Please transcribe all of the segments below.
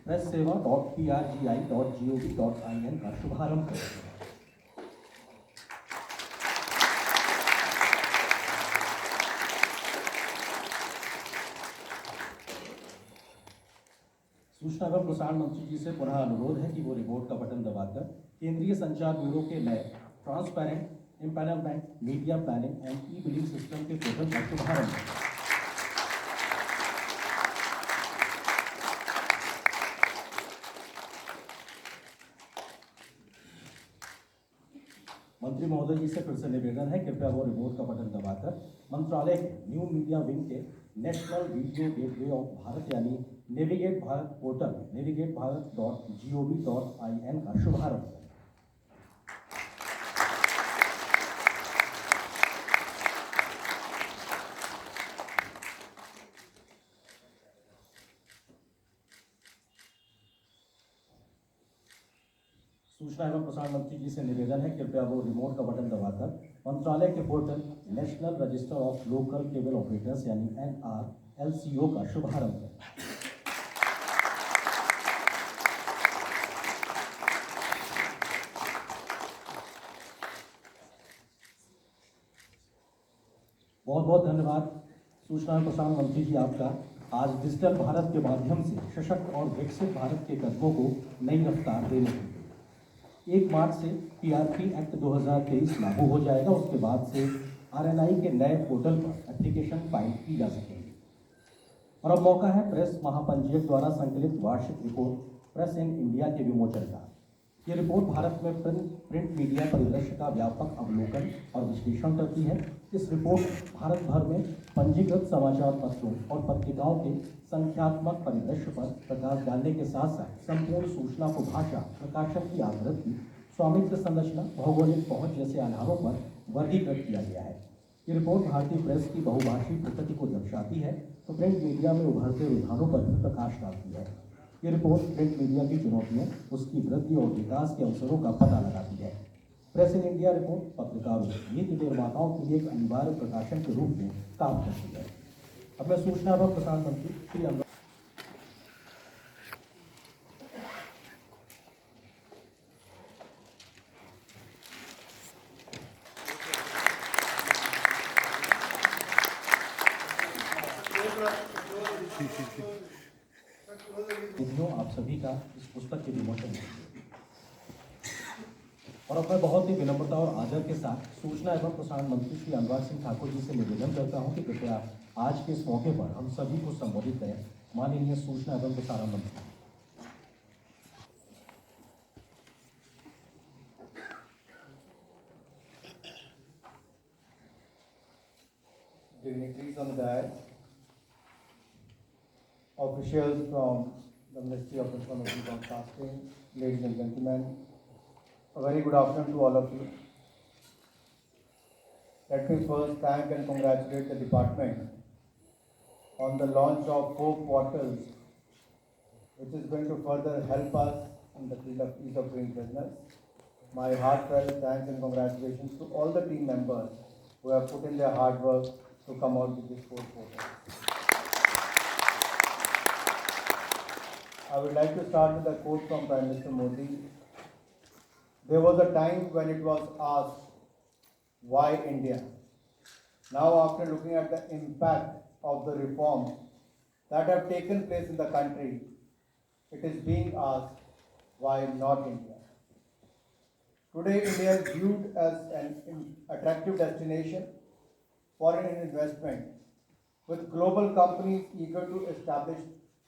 Press सेवा .prgi.gov.in का शुभारंभ करेंगे। सूचना एवं प्रसारण मंत्री जी से पुनः अनुरोध है कि वो रिमोट का बटन दबाकर केंद्रीय संचार ब्यूरो के नए transparent empanelment media planning and E billing system के पोर्टल का शुभारंभ करें। मंत्री महोदय जी से फिर से निवेदन है, कृपया वो रिमोट का बटन दबाकर मंत्रालय के न्यू मीडिया विंग के national video gateway of Bharat यानी नेविगेट भारत पोर्टल navigatebharat.gov.in का शुभारंभ करें। सूचना एवं प्रसारण मंत्री जी से निवेदन है, कृपया वो रिमोट का बटन दबाकर मंत्रालय के portal national register of local cable operators यानी NRLCO का शुभारंभ करें। बहुत बहुत धन्यवाद सूचना एवं प्रसारण मंत्री जी आपका। आज डिजिटल भारत के माध्यम से सशक्त और विकसित भारत के कदमों को नई रफ्तार देने के लिए 1 मार्च से PRP एक्ट 2023 लागू हो जाएगा। उसके बाद से RNI के नए पोर्टल पर एप्लीकेशन फाइल की जा सकेगी। और अब मौका है प्रेस महापंजीयक द्वारा संकलित वार्षिक रिपोर्ट प्रेस इन इंडिया के विमोचन का। ये रिपोर्ट भारत में प्रिंट मीडिया परिदृश्य का व्यापक अवलोकन और विश्लेषण करती है। इस रिपोर्ट भारत भर में पंजीकृत समाचार पत्रों और पत्रिकाओं के संख्यात्मक परिदृश्य पर प्रकाश डालने के साथ साथ संपूर्ण सूचना को भाषा, प्रकाशन की आवृत्ति, स्वामित्व संरचना, भौगोलिक पहुंच जैसे आधारों पर वर्गीकृत किया गया है। ये रिपोर्ट भारतीय प्रेस की बहुभाषी प्रकृति को दर्शाती है तो प्रिंट मीडिया में उभरते रुझानों पर भी प्रकाश डालती है। ये रिपोर्ट प्रिंट मीडिया की चुनौतियों, उसकी वृद्धि और विकास के अवसरों का पता लगाती है। प्रेस इन इंडिया रिपोर्ट पत्रकारों, नीति निर्माताओं के लिए एक अनिवार्य प्रकाशन के रूप में काम करती है। अब मैं सूचना एवं प्रसारण मंत्री श्री अनुराग आप सभी का इस पुस्तक के विमोचन में। और अब मैं बहुत ही विनम्रता और आदर के साथ सूचना एवं प्रसारण मंत्री श्री अनुराग सिंह ठाकुर जी से निवेदन करता हूं कि कृपया आज के इस मौके पर हम सभी को संबोधित करें। माननीय सूचना एवं प्रसारण मंत्री। Dignitaries on the dais, officials from the Ministry of Information Broadcasting, ladies and gentlemen, a very good afternoon to all of you. Let me first thank and congratulate the department on the launch of 4 portals, which is going to further help us in the field of ease of doing business. My heartfelt thanks and congratulations to all the team members who have put in their hard work to come out with this 4 portals. I would like to start with a quote from Prime Minister Modi. There was a time when it was asked, why India? Now, after looking at the impact of the reforms that have taken place in the country, it is being asked, why not India? Today, India is viewed as an attractive destination for an investment, with global companies eager to establish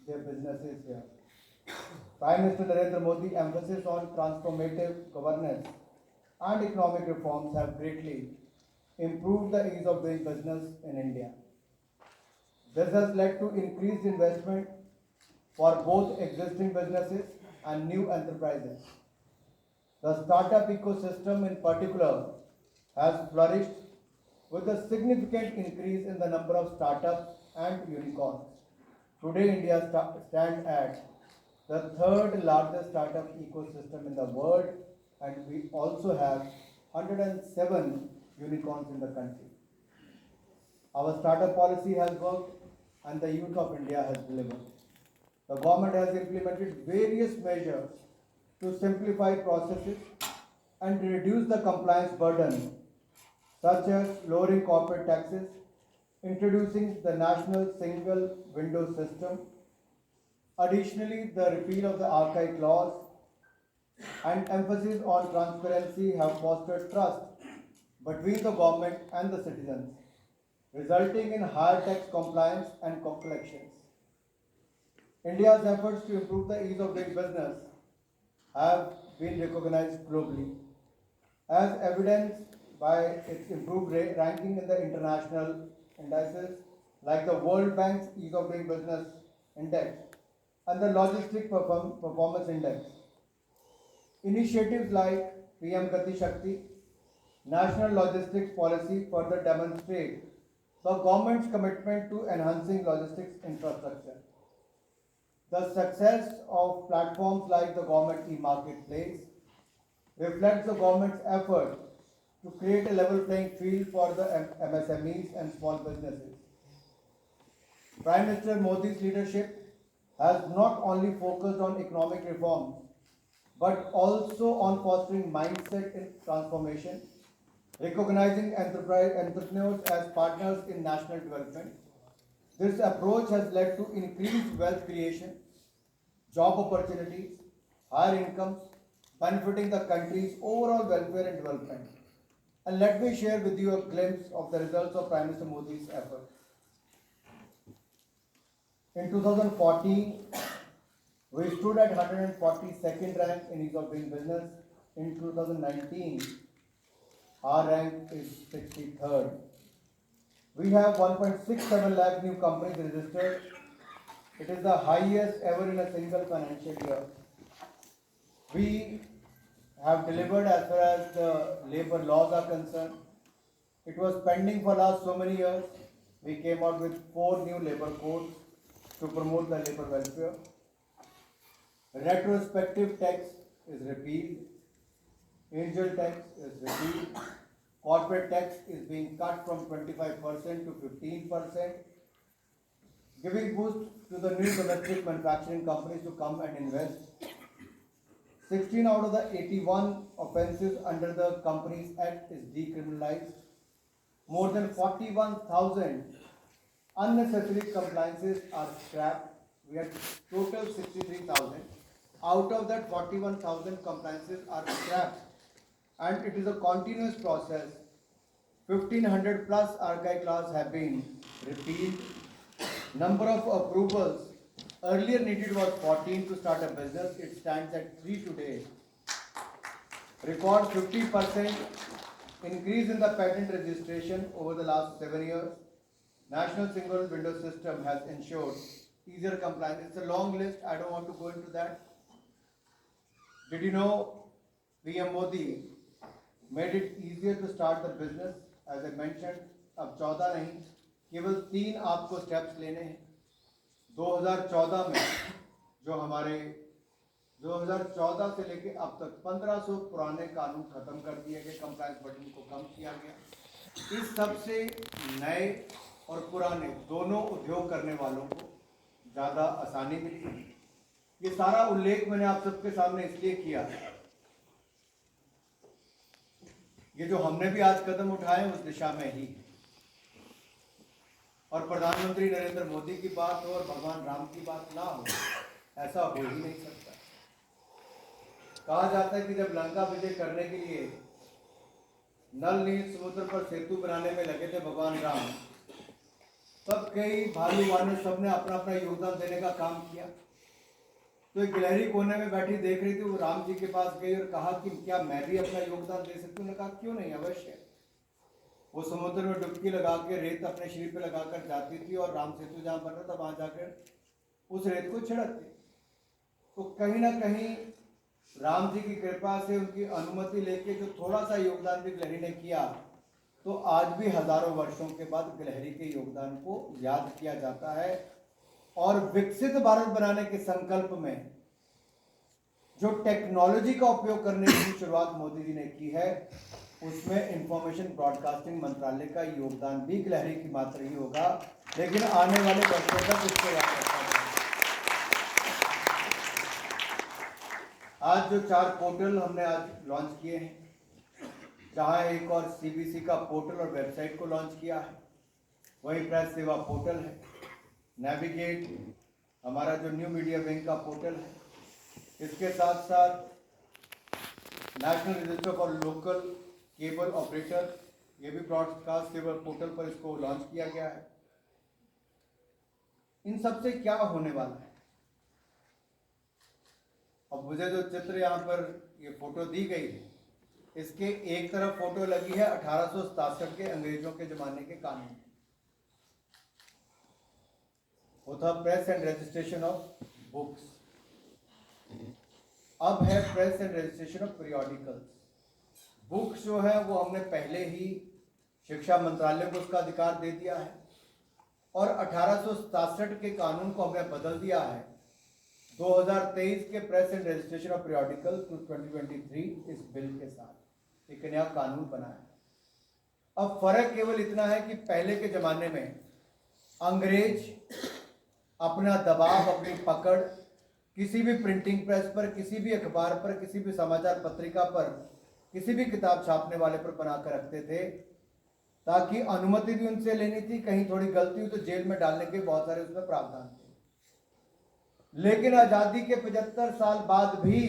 their businesses here. Prime Minister Narendra Modi's emphasis on transformative governance and economic reforms have greatly improved the ease of doing business in India. This has led to increased investment for both existing businesses and new enterprises. The startup ecosystem in particular has flourished with a significant increase in the number of startups and unicorns. Today, India stands at the 3rd largest startup ecosystem in the world, and we also have 107 unicorns in the country. Our startup policy has worked and the youth of India has delivered. the government has implemented various measures to simplify processes and reduce the compliance burden, such as lowering corporate taxes, introducing the national single window system. Additionally, the repeal of the archaic laws and emphasis on transparency have fostered trust between the government and the citizens, resulting in higher tax compliance and collections. India's efforts to improve the ease of doing business have been recognized globally, as evidenced by its improved ranking in the international indices like the World Bank's Ease of Doing Business Index and the Logistic Performance Index. Initiatives like PM Gati Shakti, National Logistics Policy further demonstrate the government's commitment to enhancing logistics infrastructure. The success of platforms like the Government e-Marketplace reflects the government's effort to create a level playing field for the MSMEs and small businesses. Prime Minister Modi's leadership has not only focused on economic reforms, but also on fostering mindset in transformation, recognizing entrepreneurs as partners in national development. This approach has led to increased wealth creation, job opportunities, higher incomes, benefiting the country's overall welfare and development. And let me share with you a glimpse of the results of Prime Minister Modi's effort. In 2014, we stood at 142nd rank in ease of doing business. In 2019, our rank is 63rd. We have 1.67 lakh new companies registered. It is the highest ever in a single financial year. We have delivered as far as the labor laws are concerned. It was pending for last so many years. We came out with 4 new labor codes to promote the labor welfare. Retrospective tax is repealed. Angel tax is repealed. Corporate tax is being cut from 25% to 15%, giving boost to the new domestic manufacturing companies to come and invest. 16 out of the 81 offences under the Companies Act is decriminalized. More than 41,000 unnecessary compliances are scrapped. We had total 63,000. Out of that, 41,000 compliances are scrapped. And it is a continuous process. 1,500 plus archaic laws have been repealed. Number of approvals earlier needed was 14 to start a business. It stands at 3 today. Record 50% increase in the patent registration over the last 7 years. National single window system has ensured easier compliance. It's a long list. I don't want to go into that. Did you know PM Modi made it easier to start the business? As I mentioned, अब 14 नहीं, केवल 3 आपको steps लेने हैं. 2014 में जो हमारे 2014 से लेके अब तक 1500 पुराने कानून खत्म कर दिए गए, कंप्लायंस बर्डन को कम किया गया. इस सबसे नए और पुराने दोनों उद्योग करने वालों को ज़्यादा आसानी मिली. ये सारा उल्लेख मैंने आप सबके सामने इसलिए किया, ये जो हमने भी आज कदम उठाए उस दिशा में ही. और प्रधानमंत्री नरेंद्र मोदी की बात हो और भगवान राम की बात ना हो, ऐसा हो ही नहीं सकता. कहा जाता है कि जब लंका विजय करने के लिए नल नील समुद्र पर सेतु बनाने में लगे थे भगवान राम, तब कई भालू वानर सबने अपना अपना योगदान देने का काम किया. तो एक गिलहरी कोने में बैठी देख रही थी, वो राम जी के पास गई और कहा कि क्या मैं भी अपना योगदान दे सकती हूँ? उन्होंने कहा क्यों नहीं, अवश्य. वो समुद्र में डुबकी लगा के रेत अपने शरीर पे लगाकर जाती थी और राम सेतु जहाँ बन रहा था वहां जाकर उस रेत को छिड़कती. तो कहीं ना कहीं राम जी की कृपा से उनकी अनुमति लेके जो थोड़ा सा योगदान भी गिलहरी ने किया, तो आज भी हजारों वर्षों के बाद गिलहरी के योगदान को याद किया जाता है. और विकसित भारत बनाने के संकल्प में जो टेक्नोलॉजी का उपयोग करने की शुरुआत मोदी जी ने की है, उसमें इंफॉर्मेशन ब्रॉडकास्टिंग मंत्रालय का योगदान भी गिलहरी की मात्र ही होगा, लेकिन आने वाले वर्षों तक इसको याद रखा जाएगा. आज जो 4 पोर्टल हमने आज लॉन्च किए हैं, जहां एक और सीबीसी का पोर्टल और वेबसाइट को लॉन्च किया है, वही प्रेस सेवा पोर्टल है, नेविगेट हमारा जो न्यू मीडिया विंग का पोर्टल है, इसके साथ साथ national register for local cable operator, ये भी ब्रॉडकास्ट केबल पोर्टल पर इसको लॉन्च किया गया है। इन सब से क्या होने वाला है? अब मुझे जो चित्र यहाँ पर ये फोटो दी गई है, इसके एक तरफ फोटो लगी है 1867 के अंग्रेजों के जमाने के कानून, वो था press and registration of books. अब है press and registration of periodicals. Books जो है वो हमने पहले ही शिक्षा मंत्रालय को उसका अधिकार दे दिया है, और 1867 के कानून को हमने बदल दिया है 2023 के press and registration of periodical to 2023 इस बिल के साथ एक नया कानून बना है। अब फर्क केवल इतना है कि पहले के जमाने में अंग्रेज अपना दबाव, अपनी पकड़ किसी भी प्रिंटिंग प्रेस पर, किसी भी अखबार पर, किसी भी समाचार पत्रिका पर, किसी भी किताब छापने वाले पर बनाकर रखते थे, ताकि अनुमति भी उनसे लेनी थी, कहीं थोड़ी गलती हुई तो जेल में डालने के बहुत सारे उसमें प्रावधान थे। लेकिन आजादी के 75 साल बाद भी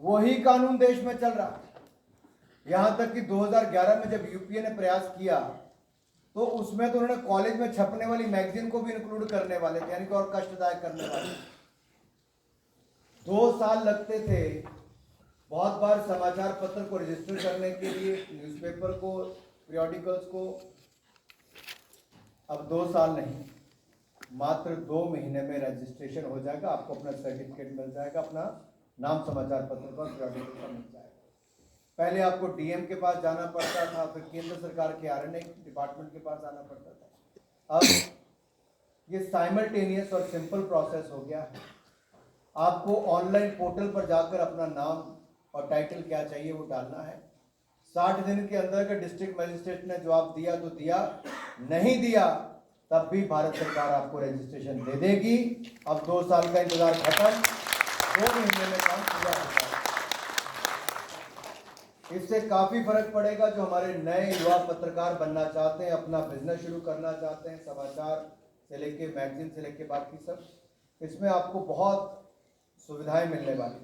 वही कानून देश में चल रहा है। यहां तक कि 2011 में जब यूपीए ने प्रयास किया तो उसमें तो उन्होंने कॉलेज में छपने वाली मैगजीन को भी इंक्लूड करने वाले थे, यानी कि और कष्टदायक करने वाले। 2 साल लगते थे बहुत बार समाचार पत्र को रजिस्टर करने के लिए, न्यूज़पेपर को, पीरियोडिकल्स को। अब 2 साल नहीं, मात्र 2 महीने में रजिस्ट्रेशन हो जाएगा, आपको अपना सर्टिफिकेट मिल जाएगा, अपना नाम समाचार पत्र का, पीरियोडिकल का मिल जाएगा। पहले आपको डीएम के पास जाना पड़ता था, फिर केंद्र सरकार के आरएनए डिपार्टमेंट के पास जाना पड़ता था। अब ये साइमल्टेनियस और सिंपल प्रोसेस हो गया है। आपको ऑनलाइन पोर्टल पर जाकर अपना नाम और टाइटल क्या चाहिए वो डालना है। 60 दिन के अंदर अगर डिस्ट्रिक्ट मजिस्ट्रेट ने जवाब दिया तो दिया, नहीं दिया तब भी भारत सरकार आपको रजिस्ट्रेशन दे देगी। अब 2 साल का इंतजार खत्म, 2 महीने में काम पूरा होता है। इससे काफी फर्क पड़ेगा जो हमारे नए युवा पत्रकार बनना चाहते हैं, अपना बिजनेस शुरू करना चाहते हैं, समाचार से लेके मैगजीन से लेके बाकी सब, इसमें आपको बहुत सुविधाएं मिलने वाली।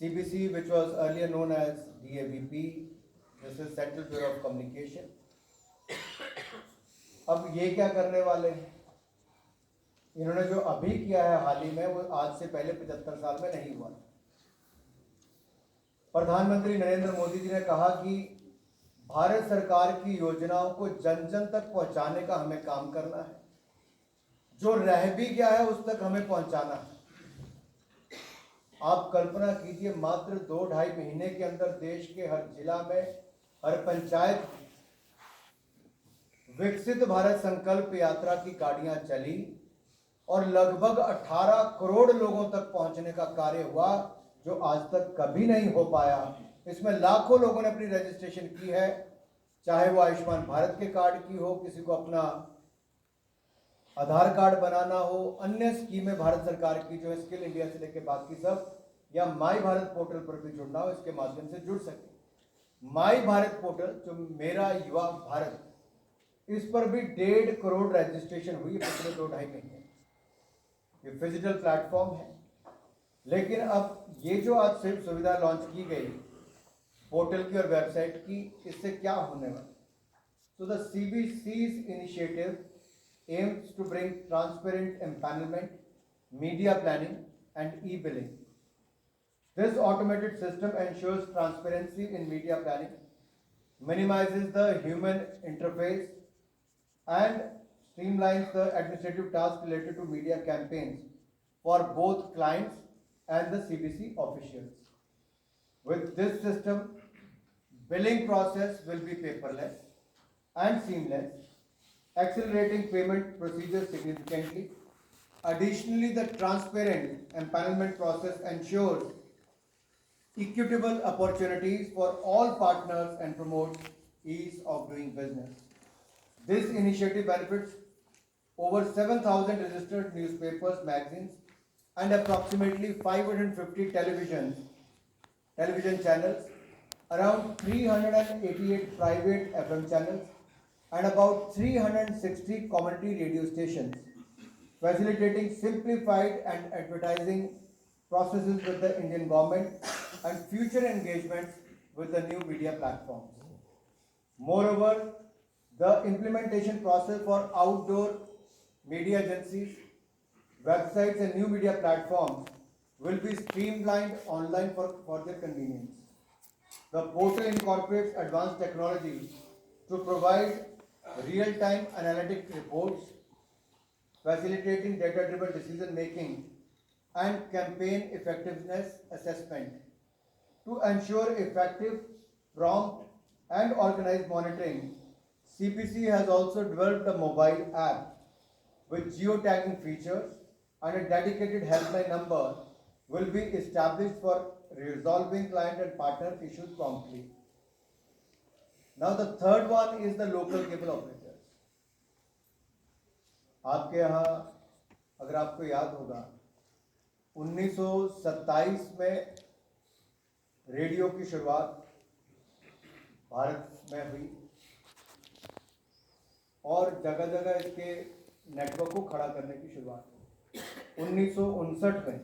CBC, which was earlier known as DAVP, this is Central Bureau of Communication. अब ये क्या करने वाले हैं? इन्होंने जो अभी किया है हाल ही में, वो आज से पहले 75 साल में नहीं हुआ। प्रधानमंत्री नरेंद्र मोदी जी ने कहा कि भारत सरकार की योजनाओं को जन जन तक पहुंचाने का हमें काम करना है, जो रह भी गया है उस तक हमें पहुंचाना है। आप कल्पना कीजिए, मात्र 2-2.5 महीने के अंदर देश के हर जिला में, हर पंचायत विकसित भारत संकल्प यात्रा की गाड़ियां चली और लगभग 18 करोड़ लोगों तक पहुंचने का कार्य हुआ, जो आज तक कभी नहीं हो पाया। इसमें लाखों लोगों ने अपनी रजिस्ट्रेशन की है, चाहे वो आयुष्मान भारत के कार्ड की हो, किसी को अपना आधार कार्ड बनाना हो, अन्य स्कीमें भारत सरकार की जो स्किल इंडिया से लेके बाकी सब, या माई भारत पोर्टल पर भी जुड़ना हो, इसके माध्यम से जुड़ सके। माई भारत पोर्टल जो मेरा युवा भारत, इस पर भी 1.5 करोड़ रजिस्ट्रेशन हुई पिछले 2-2.5 महीने। ये फिजिकल प्लेटफॉर्म है, लेकिन अब ये जो आज सिर्फ सुविधा लॉन्च की गई पोर्टल की और वेबसाइट की, इससे क्या होने वाला? So the CBC's initiative aims to bring transparent empanelment, media planning and e-billing. This automated system ensures transparency in media planning, minimizes the human interface and streamlines the administrative tasks related to media campaigns for both clients and the CBC officials. With this system, billing process will be paperless and seamless, accelerating payment procedures significantly. Additionally, the transparent empanelment process ensures equitable opportunities for all partners and promotes ease of doing business. This initiative benefits over 7,000 registered newspapers, magazines, and approximately 550 television channels, around 388 private FM channels, and about 360 community radio stations, facilitating simplified and advertising processes with the Indian government and future engagements with the new media platforms. Moreover, the implementation process for outdoor media agencies, websites and new media platforms will be streamlined online for their convenience. The portal incorporates advanced technology to provide real-time analytic reports, facilitating data-driven decision-making and campaign effectiveness assessment. To ensure effective, prompt and organized monitoring, CPC has also developed a mobile app with geotagging features, and a dedicated helpline number will be established for resolving client and partner issues promptly. Now the third one is the local cable operators. आपके यहाँ अगर आपको याद होगा 1927 में radio की शुरुआत भारत में हुई और जगह जगह इसके नेटवर्क को खड़ा करने की शुरुआत हुई। 1959 में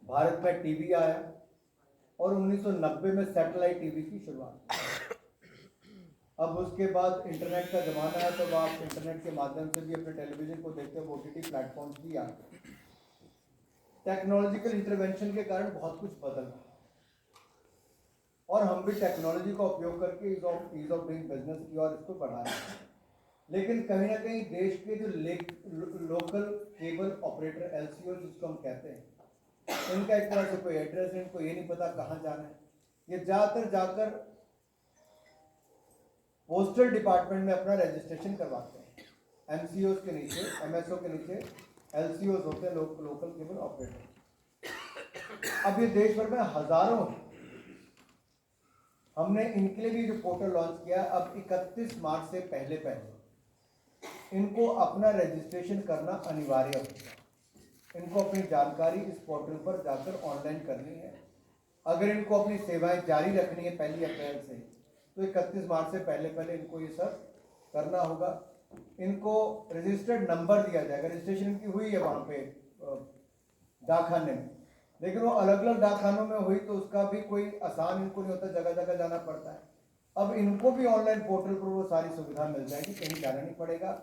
भारत में टीवी आया और 1990 में सैटेलाइट टीवी की शुरुआत हुई। अब उसके बाद इंटरनेट का ज़माना है, तो आप इंटरनेट के माध्यम से भी अपने टेलीविज़न को देखते हैं, OTT प्लेटफॉर्म्स भी आ गए। टेक्नोलॉजिकल इंटरवेंशन के कारण बहुत कुछ बदल रहा है और हम भी टेक्नोलॉजी का उपयोग करके ईज ऑफ डूइंग बिजनेस की और इसको बढ़ा रहे हैं। लेकिन कहीं ना कहीं देश के जो लोकल केबल ऑपरेटर LCO जिसको हम कहते हैं, इनका एक तरह से कोई एड्रेस है, इनको ये नहीं पता कहाँ जाना है। ये ज़्यादातर जाकर पोस्टल डिपार्टमेंट में अपना रजिस्ट्रेशन करवाते हैं। MCOs के नीचे, MSO के नीचे LCOs होते हैं, लोकल केबल ऑपरेटर। अब ये देश भर में हजारों हैं। हमने इनके लिए भी जो पोर्टल लॉन्च किया, अब 31 मार्च से पहले इनको अपना रजिस्ट्रेशन करना अनिवार्य होगा। इनको अपनी जानकारी इस पोर्टल पर जाकर ऑनलाइन करनी है। अगर इनको अपनी सेवाएं जारी रखनी है 1 अप्रैल से, तो 31 मार्च से पहले इनको ये सब करना होगा। इनको रजिस्टर्ड नंबर दिया जाएगा। रजिस्ट्रेशन इनकी हुई है वहाँ पे डाकखाने में, लेकिन वो अलग अलग डाकखानों में हुई तो उसका भी कोई आसान इनको नहीं होता, जगह जगह जाना पड़ता है। अब इनको भी ऑनलाइन पोर्टल पर वो सारी सुविधा मिल जाएगी, कहीं जाना नहीं पड़ेगा।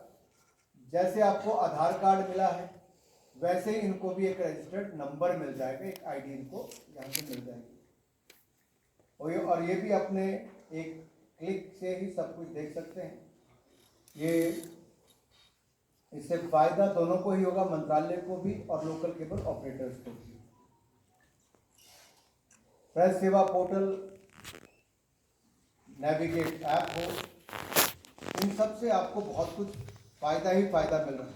जैसे आपको आधार कार्ड मिला है, वैसे ही इनको भी एक रजिस्टर्ड नंबर मिल जाएगा, एक ID इनको यहाँ से मिल जाएगी। और ये भी अपने एक क्लिक से ही सब कुछ देख सकते हैं। ये इससे फायदा दोनों को ही होगा, मंत्रालय को भी और लोकल केबल ऑपरेटर्स को भी। प्रेस सेवा पोर्टल, नेविगेट ऐप हो, इन सब से आपको बहुत कुछ फायदा ही फायदा मिल रहा है।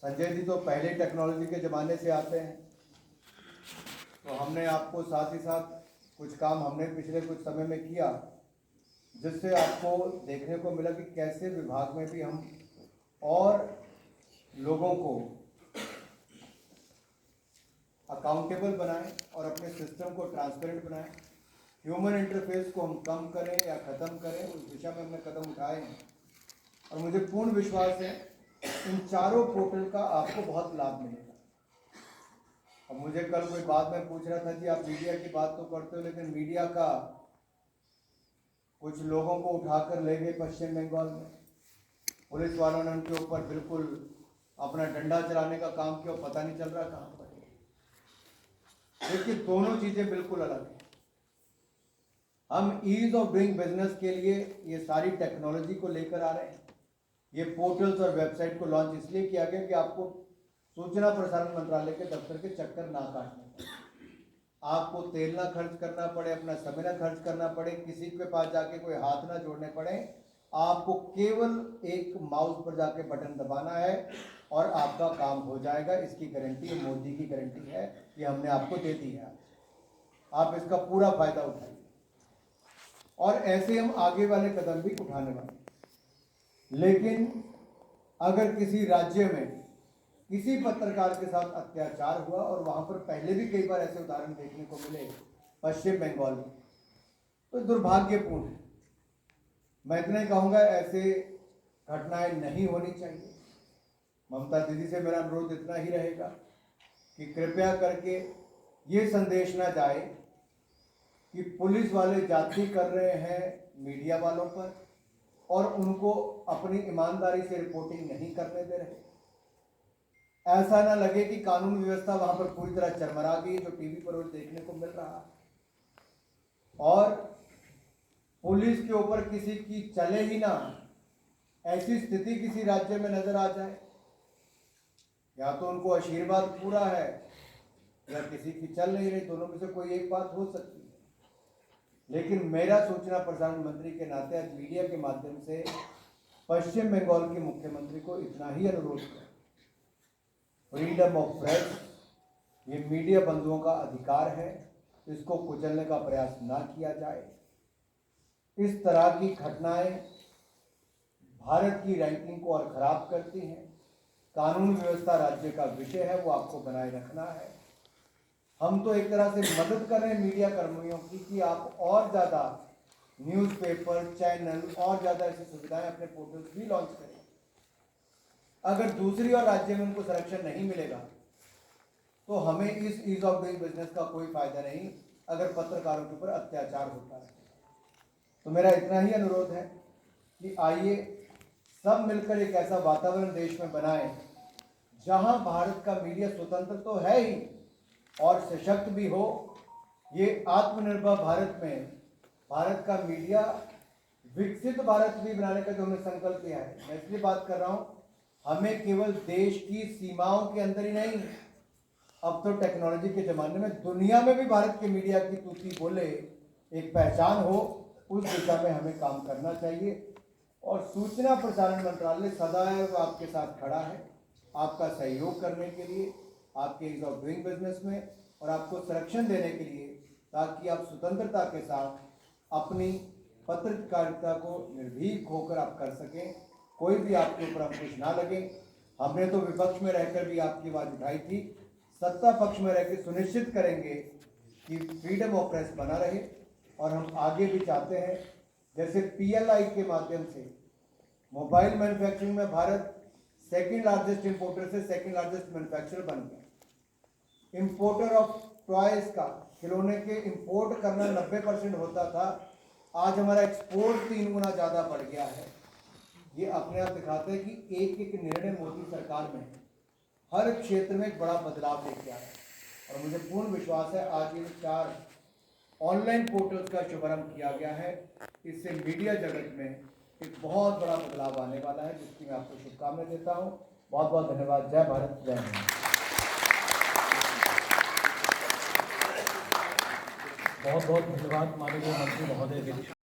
संजय जी तो पहले टेक्नोलॉजी के ज़माने से आते हैं, तो हमने आपको साथ ही साथ कुछ काम हमने पिछले कुछ समय में किया, जिससे आपको देखने को मिला कि कैसे विभाग में भी हम और लोगों को अकाउंटेबल बनाएं और अपने सिस्टम को ट्रांसपेरेंट बनाएं। ह्यूमन इंटरफेस को हम कम करें या ख़त्म करें, उस दिशा में हमने कदम उठाए हैं और मुझे पूर्ण विश्वास है इन चारों पोर्टल का आपको बहुत लाभ मिलेगा। अब मुझे कल कोई बाद में पूछ रहा था कि आप मीडिया की बात तो करते हो, लेकिन मीडिया का कुछ लोगों को उठाकर ले गए पश्चिम बंगाल में। पुलिस वालों ने उनके ऊपर बिल्कुल अपना डंडा चलाने का काम किया, पता नहीं चल रहा कहाँ पर। लेकिन दोनों चीज़ें बिल्कुल अलग हैं। हम ईज ऑफ डूइंग बिजनेस के लिए ये सारी टेक्नोलॉजी को लेकर आ रहे हैं। ये पोर्टल्स और वेबसाइट को लॉन्च इसलिए किया गया कि आपको सूचना प्रसारण मंत्रालय के दफ्तर के चक्कर ना काटने पड़े, आपको तेल ना खर्च करना पड़े, अपना समय ना खर्च करना पड़े, किसी के पास जाके कोई हाथ ना जोड़ने पड़े। आपको केवल एक माउस पर जाके बटन दबाना है और आपका काम हो जाएगा। इसकी गारंटी मोदी की गारंटी है, ये हमने आपको दे दी है। आप इसका पूरा फायदा उठाइए और ऐसे हम आगे वाले कदम भी उठाने वाले। लेकिन अगर किसी राज्य में किसी पत्रकार के साथ अत्याचार हुआ, और वहां पर पहले भी कई बार ऐसे उदाहरण देखने को मिले पश्चिम बंगाल में, तो दुर्भाग्यपूर्ण है। मैं इतना ही कहूँगा, ऐसे घटनाएं नहीं होनी चाहिए। ममता दीदी से मेरा अनुरोध इतना ही रहेगा कि कृपया करके ये संदेश ना जाए कि पुलिस वाले जाति कर रहे हैं मीडिया वालों पर और उनको अपनी ईमानदारी से रिपोर्टिंग नहीं करने दे रहे। ऐसा ना लगे कि कानून व्यवस्था वहां पर पूरी तरह चरमरा गई, जो टीवी पर रोज देखने को मिल रहा है, और पुलिस के ऊपर किसी की चले ही ना, ऐसी स्थिति किसी राज्य में नजर आ जाए। या तो उनको आशीर्वाद पूरा है या किसी की चल नहीं रही, दोनों में से कोई एक बात हो सकती है। लेकिन मेरा सूचना प्रसारण मंत्री के नाते आज मीडिया के माध्यम से पश्चिम बंगाल के मुख्यमंत्री को इतना ही अनुरोध है, फ्रीडम ऑफ प्रेस ये मीडिया बंधुओं का अधिकार है, इसको कुचलने का प्रयास ना किया जाए। इस तरह की घटनाएं भारत की रैंकिंग को और खराब करती हैं। कानून व्यवस्था राज्य का विषय है, वो आपको बनाए रखना है। हम तो एक तरह से मदद कर रहे हैं मीडिया कर्मियों की कि आप और ज़्यादा न्यूज़पेपर, चैनल और ज़्यादा ऐसी सुविधाएं अपने पोर्टल्स भी लॉन्च करें। अगर दूसरी और राज्य में उनको संरक्षण नहीं मिलेगा तो हमें इस ईज ऑफ डूइंग बिजनेस का कोई फायदा नहीं, अगर पत्रकारों के ऊपर अत्याचार होता है। तो मेरा इतना ही अनुरोध है कि आइए सब मिलकर एक ऐसा वातावरण देश में बनाएं जहां भारत का मीडिया स्वतंत्र तो है ही और सशक्त भी हो। ये आत्मनिर्भर भारत में भारत का मीडिया विकसित भारत भी बनाने का जो हमने संकल्प लिया है, मैं इसलिए बात कर रहा हूं, हमें केवल देश की सीमाओं के अंदर ही नहीं, अब तो टेक्नोलॉजी के ज़माने में दुनिया में भी भारत के मीडिया की तूती बोले, एक पहचान हो, उस दिशा में हमें काम करना चाहिए। और सूचना प्रसारण मंत्रालय सदैव आपके साथ खड़ा है, आपका सहयोग करने के लिए, आपके ईज ऑफ डूइंग बिजनेस में, और आपको संरक्षण देने के लिए, ताकि आप स्वतंत्रता के साथ अपनी पत्रकारिता को निर्भीक होकर आप कर सकें, कोई भी आपके ऊपर अंकुश ना लगे। हमने तो विपक्ष में रहकर भी आपकी आवाज़ उठाई थी, सत्ता पक्ष में रहकर सुनिश्चित करेंगे कि फ्रीडम ऑफ प्रेस बना रहे। और हम आगे भी चाहते हैं, जैसे PLI के माध्यम से मोबाइल मैन्युफैक्चरिंग में भारत सेकंड लार्जेस्ट इंपोर्टर से सेकंड लार्जेस्ट मैन्युफैक्चरर बन गया। इंपोर्टर ऑफ टॉयज का, खिलौने के इंपोर्ट करना 90% होता था, आज हमारा एक्सपोर्ट 3 गुना ज़्यादा बढ़ गया है। ये अपने आप दिखाते हैं कि एक एक निर्णय मोदी सरकार में हर क्षेत्र में एक बड़ा बदलाव लेके आया है। और मुझे पूर्ण विश्वास है आज इन 4 ऑनलाइन पोर्टल्स का शुभारंभ किया गया है, इससे मीडिया जगत में एक बहुत बड़ा बदलाव आने वाला है, जिसकी मैं आपको शुभकामनाएं देता हूँ। बहुत बहुत धन्यवाद। जय भारत, जय हिंद। बहुत बहुत धन्यवाद माननीय मंत्री महोदय के।